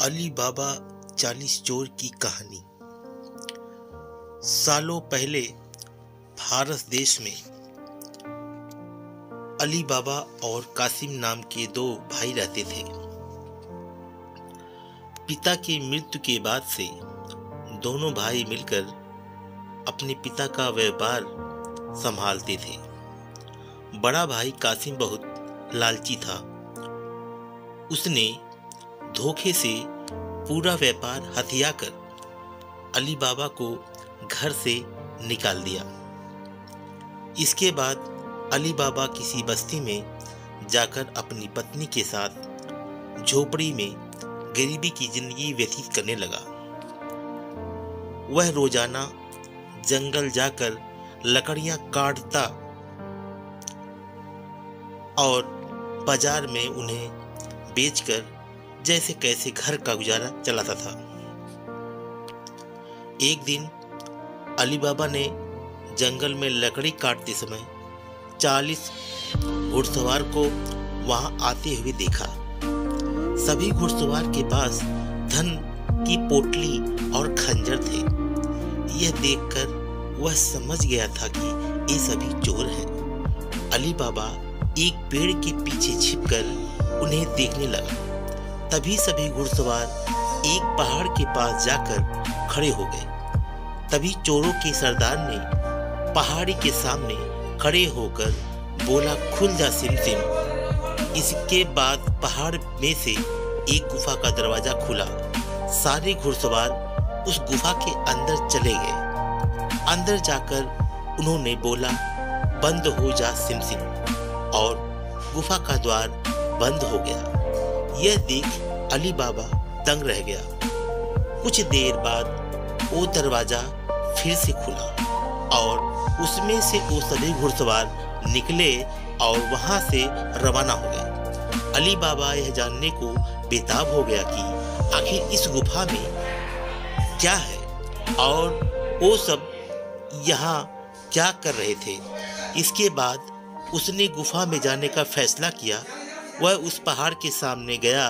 अली बाबा 40 चोर की कहानी। सालों पहले भारत देश में अली बाबा और कासिम नाम के दो भाई रहते थे। पिता की मृत्यु के बाद से दोनों भाई मिलकर अपने पिता का व्यापार संभालते थे। बड़ा भाई कासिम बहुत लालची था। उसने धोखे से पूरा व्यापार हथिया कर अली बाबा को घर से निकाल दिया। इसके बाद अली बाबा किसी बस्ती में जाकर अपनी पत्नी के साथ झोपड़ी में गरीबी की जिंदगी व्यतीत करने लगा। वह रोजाना जंगल जाकर लकड़ियां काटता और बाजार में उन्हें बेचकर जैसे कैसे घर का गुजारा चलाता था। एक दिन अली बाबा ने जंगल में लकड़ी काटते समय 40 घुड़सवार को वहां आते हुए देखा। सभी घुड़सवार के पास धन की पोटली और खंजर थे। यह देखकर वह समझ गया था कि ये सभी चोर हैं। अली बाबा एक पेड़ के पीछे छिपकर उन्हें देखने लगा। तभी सभी घुड़सवार एक पहाड़ के पास जाकर खड़े हो गए। तभी चोरों के सरदार ने पहाड़ी के सामने खड़े होकर बोला, खुल जा सिमसिम। इसके बाद पहाड़ में से एक गुफा का दरवाजा खुला। सारे घुड़सवार उस गुफा के अंदर चले गए। अंदर जाकर उन्होंने बोला, बंद हो जा सिमसिम, और गुफा का द्वार बंद हो गया। यह देख अली बाबा दंग रह गया। कुछ देर बाद वो दरवाजा फिर से खुला और उसमें से वो सभी घुड़सवार निकले और वहां से रवाना हो गए। अली बाबा यह जानने को बेताब हो गया कि आखिर इस गुफा में क्या है और वो सब यहाँ क्या कर रहे थे। इसके बाद उसने गुफा में जाने का फैसला किया। वह उस पहाड़ के सामने गया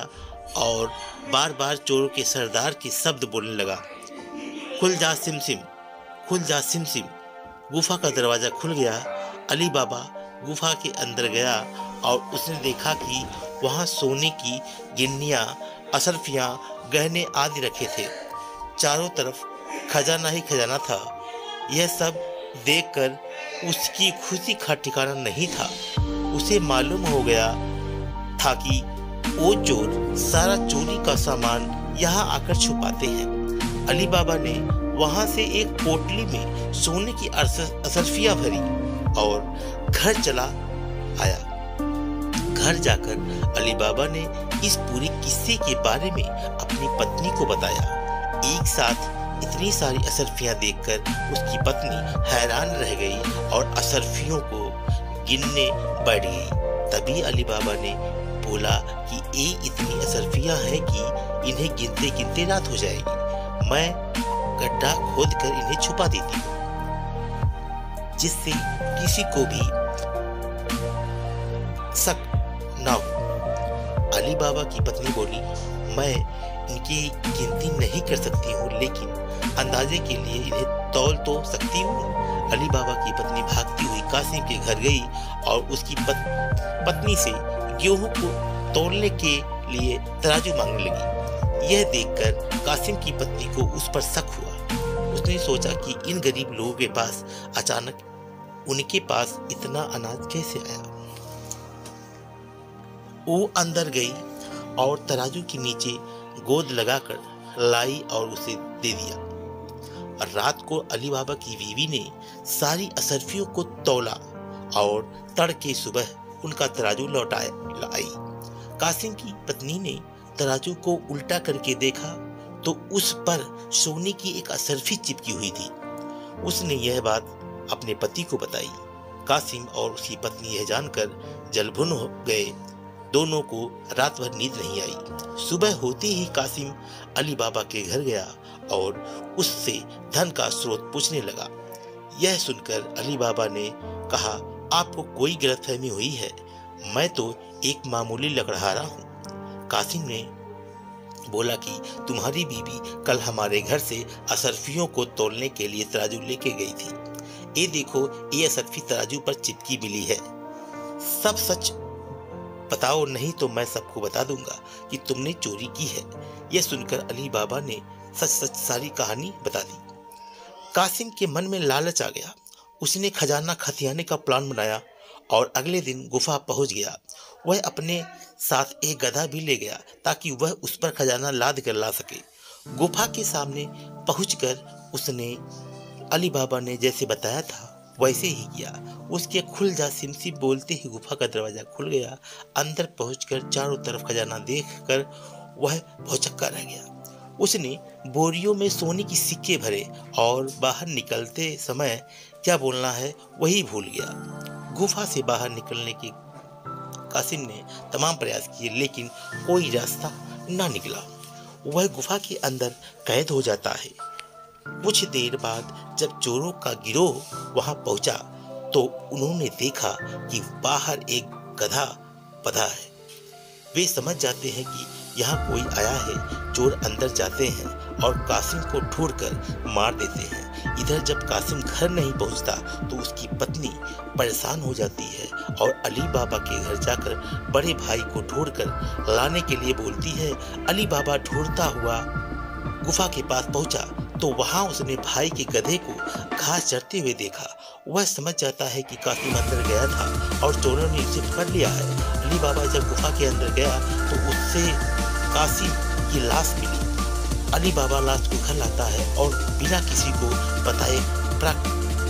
और बार बार चोरों के सरदार के शब्द बोलने लगा, खुल जा सिमसिम, खुल जा सिमसिम। गुफा का दरवाजा खुल गया। अली बाबा गुफा के अंदर गया और उसने देखा कि वहाँ सोने की गिन्नियाँ, अशरफियाँ, गहने आदि रखे थे। चारों तरफ खजाना ही खजाना था। यह सब देखकर उसकी खुशी का ठिकाना नहीं था। उसे मालूम हो गया था कि वो चोर सारा चोरी का सामान यहाँ आकर छुपाते हैं। अली बाबा ने वहां से एक पोटली में सोने की अशरफियां भरी और घर चला आया। घर जाकर अली बाबा ने इस पूरे किस्से के बारे में अपनी पत्नी को बताया। एक साथ इतनी सारी अशरफियां देखकर उसकी पत्नी हैरान रह गई और अशरफियों को गिनने बैठ गई। तभी अली बाबा ने बोला कि ये इतनी अशरफियां हैं कि इन्हें गिनते गिनते रात हो जाएगी। मैं गड्ढा खोद कर इन्हें छुपा देती हूँ, जिससे किसी को भी शक न हो। अली बाबा की पत्नी बोली, मैं इनकी गिनती नहीं कर सकती हूँ, लेकिन अंदाजे के लिए इन्हें तौल तो सकती हूँ। अली बाबा की पत्नी भागती हुई कासिम के घर गई और उसकी पत्नी से गेहूं को तोड़ने के लिए तराजू मांगने लगी। यह देखकर कासिम की पत्नी को उस पर शक हुआ। उसने सोचा कि इन गरीब लोगों के पास अचानक उनके पास इतना अनाज कैसे आया। वो अंदर गई और तराजू के नीचे गोद लगाकर लाई और उसे दे दिया। रात को अली बाबा की बीवी ने सारी अशरफियों को तौला और तड़के सुबह उनका तराजू लाई। कासिम की पत्नी ने तराजू को उल्टा करके देखा तो उस पर सोने की एक अशरफी चिपकी हुई थी। उसने यह बात अपने पति को बताई। कासिम और उसकी पत्नी यह जानकर जलभुन हो गए। दोनों को रात भर नींद नहीं आई। सुबह होते ही कासिम अली बाबा के घर गया और उससे धन का स्रोत पूछने लगा। यह सुनकर अली बाबा ने कहा, आपको कोई गलतफहमी हुई है, मैं तो एक मामूली लकड़हारा हूँ। कासिम ने बोला कि तुम्हारी बीवी कल हमारे घर से असरफियों को तोलने के लिए तराजू लेके गई थी। ये देखो, ये असरफी तराजू पर चिपकी मिली है। सब सच बताओ, नहीं तो मैं सबको बता दूंगा कि तुमने चोरी की है। यह सुनकर अली बाबा ने सच सच सारी कहानी बता दी। कासिम के मन में लालच आ गया। उसने खजाना खतियाने का प्लान बनाया और अगले दिन गुफा पहुंच गया। वह अपने साथ एक गधा भी ले गया ताकि वह उस पर खजाना लाद कर ला सके। गुफा के सामने पहुंचकर उसने अली बाबा ने जैसे बताया था वैसे ही किया। उसके खुल जा सिमसिम बोलते ही गुफा का दरवाजा खुल गया। अंदर पहुंचकर चारों तरफ खजाना देखकर वह भौचक्का रह गया। उसने बोरियों में सोने की सिक्के भरे और बाहर निकलते समय क्या बोलना है वही भूल गया। गुफा से बाहर निकलने के कासिम ने तमाम प्रयास किए, लेकिन कोई रास्ता ना निकला। वह गुफा के अंदर कैद हो जाता है। कुछ देर बाद जब चोरों का गिरोह वहां पहुंचा तो उन्होंने देखा कि बाहर एक गधा बंधा है। वे समझ जाते हैं कि यहाँ कोई आया है। चोर अंदर जाते हैं और कासिम को ढूंढकर मार देते हैं। इधर जब कासिम घर नहीं पहुंचता तो उसकी पत्नी परेशान हो जाती है और अली बाबा के घर जाकर बड़े भाई को ढूंढकर लाने के लिए बोलती है। अली बाबा ढूंढता हुआ गुफा के पास पहुंचा तो वहां उसने भाई के गधे को घास चरते हुए देखा। वह समझ जाता है कि कासिम अंदर गया था और चोरों ने उसे पकड़ लिया है। अली बाबा जब गुफा के अंदर गया तो उससे कासिम की लाश मिली। अली बाबा लाश को घर लाता है और बिना किसी को बताए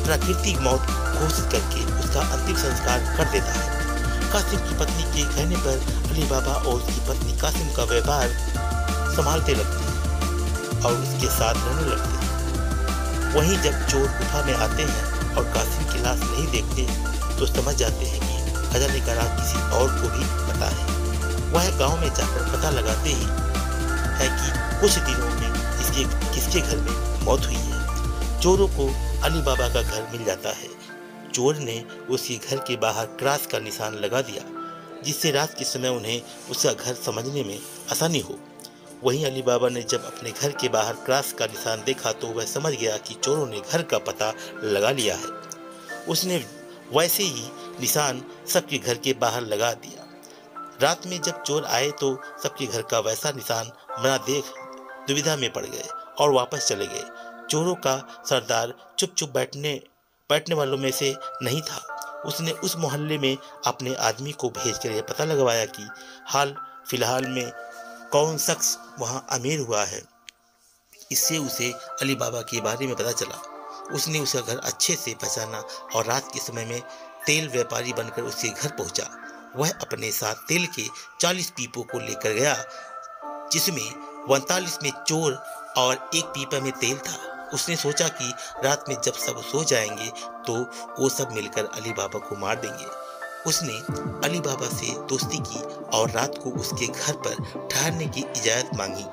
प्राकृतिक मौत घोषित करके उसका अंतिम संस्कार कर देता है। कासिम की पत्नी के कहने पर अली बाबा और उसकी पत्नी कासिम का व्यवहार संभालते लगते हैं और उसके साथ रहने लगते हैं। वहीं जब चोर गुफा में आते हैं और कासिम की लाश नहीं देखते तो समझ जाते हैं कि खजाने का राज किसी और को भी पता है। वह गांव में जाकर पता लगाते ही है कि कुछ दिनों में किसके घर में मौत हुई है। चोरों को अली बाबा का घर मिल जाता है। चोर ने उसके घर के बाहर क्रॉस का निशान लगा दिया जिससे रात के समय उन्हें उसका घर समझने में आसानी हो। वहीं अली बाबा ने जब अपने घर के बाहर क्रॉस का निशान देखा तो वह समझ गया कि चोरों ने घर का पता लगा लिया है। उसने वैसे ही निशान सबके घर के बाहर लगा दिया। रात में जब चोर आए तो सबके घर का वैसा निशान बना देख दुविधा में पड़ गए और वापस चले गए। चोरों का सरदार चुप चुप बैठने वालों में से नहीं था। उसने उस मोहल्ले में अपने आदमी को भेजकर यह पता लगवाया कि हाल फिलहाल में कौन शख्स वहां अमीर हुआ है। इससे उसे अली बाबा के बारे में पता चला। उसने उसका घर अच्छे से पहचाना और रात के समय में तेल व्यापारी बनकर उसके घर पहुंचा। वह अपने साथ तेल के 40 पीपों को लेकर गया जिसमें 45 में चोर और एक पीपा में तेल था। उसने सोचा कि रात में जब सब सो जाएंगे तो वो सब मिलकर अली बाबा को मार देंगे। उसने अली बाबा से दोस्ती की और रात को उसके घर पर ठहरने की इजाज़त मांगी।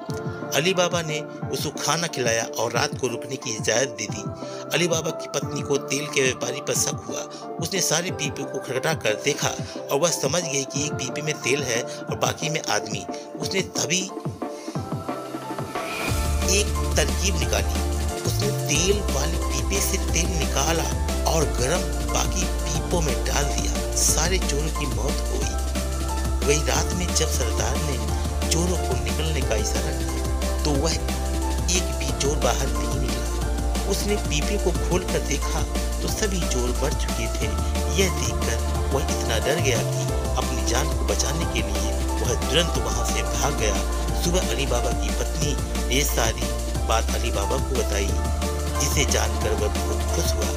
अली बाबा ने उसको खाना खिलाया और रात को रुकने की इजाज़त दे दी। अली बाबा की पत्नी को तेल के व्यापारी पर शक हुआ। उसने सारे पीपे को खटखटा कर देखा और वह समझ गई कि एक पीपे में तेल है और बाकी में आदमी। उसने तभी एक तरकीब निकाली। उसने तेल वाले पीपे से तेल निकाला और गरम बाकी पीपों में डाल दिया। सारे चोरों की मौत हो गई। वही रात में जब सरदार ने चोरों को निकलने का इशारा किया तो वह एक भी चोर बाहर नहीं निकला। उसने पीपे को खोलकर देखा तो सभी चोर मर चुके थे। यह देखकर वह इतना डर गया कि अपनी जान को बचाने के लिए वह तुरंत वहां से भाग गया। सुबह अली बाबा की पत्नी ये सारी बात अली बाबा को बताई जिसे जानकर वह बहुत खुश हुआ।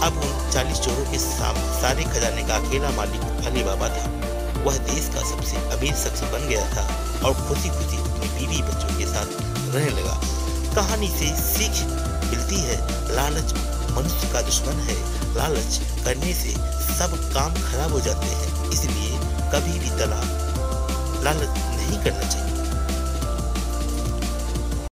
अब उन 40 चोरों के सारे खजाने का अकेला मालिक अली बाबा था। वह देश का सबसे अमीर शख्स बन गया था और खुशी खुशी अपनी बीवी बच्चों के साथ रहने लगा। कहानी से सीख मिलती है, लालच मनुष्य का दुश्मन है। लालच करने से सब काम खराब हो जाते हैं। इसलिए कभी भी लालच नहीं करना चाहिए।